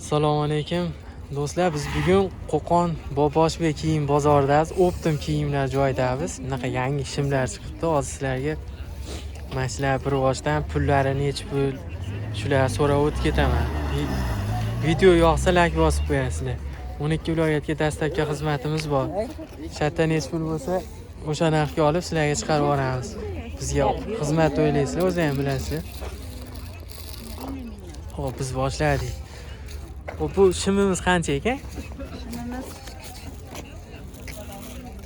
Assalomu alaykum do'stlar, biz bugun Qo'qon Boboshbek kiyim bozoridamiz. Optim kiyimlar joyidamiz. Bunaqa yangi shimlar chiqibdi. Hozir sizlarga mana shular bir boshdan pullari necha pul shular so'rab o'tib ketaman. Video yoqsa like bosib qo'yasizlar. 12 viloyatga dastlabki xizmatimiz bor. Shatda necha pul bo'lsa o'sha narxga olib sizlarga chiqarib yuboramiz. Bizga xizmat o'ylaysizlar, o'zingiz ham bilasizlar. Xo'p, biz boshladik. Bu shimimiz qancha ekan? Shimimiz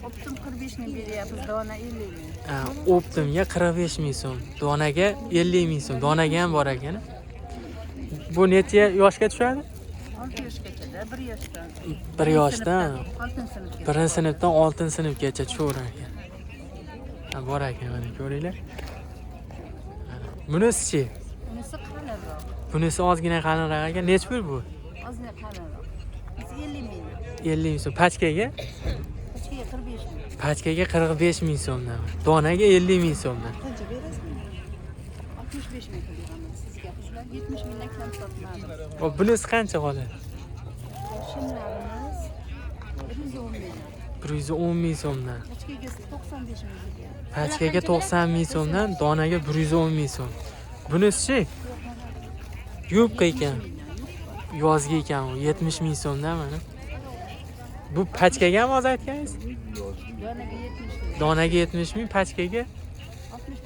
Optim 45 ming beryapmiz, dona 50 ming. Optimga 45 ming so'm, donaga 50 ming so'm. Donaga ham bor ekan. Bu necha yoshga tushadi? 6 yoshgacha, 1 yoshdan. 1 yoshdan 6-sinfga. 1-sinfdan 6-sinfgacha tushaverar ekan. Bor ekan, mana ko'ringlar. Bunisi-chi? Bunisi qalinroq. Bunisi ozgina qalinroq ekan. Necha pul bu? Ozgina qalinroq. Biz 50 ming. 50 ming so'm. Pachkaga? Pachkaga 45 ming. Pachkaga 45 ming so'mdan. Donaga 50 ming so'mdan. Qancha berasizmi? 65 ming beraman sizga. Shular 70 mingdan kam sotmadim. Xo'p, bunisi qancha qoladi? Shimlarimiz 110 ming. 110 ming so'mdan. Pachkaga 95 ming. Pachkaga 90 ming so'mdan, donaga 110 ming so'm. Bunisi-chi? Yubka ekan. Yozgi ekan, 70 ming so'mdan mana. Bu pachkaga ham hozir aytganingiz? Donaga 70 ming. Donaga 70 ming, pachkaga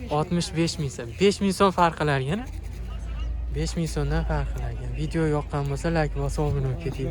65 ming so'm. 5 ming so'm farq qilar yana. 5 ming so'mdan farq qilar ekan. Video yoqqan bo'lsa like bosib obuna bo'lib keting.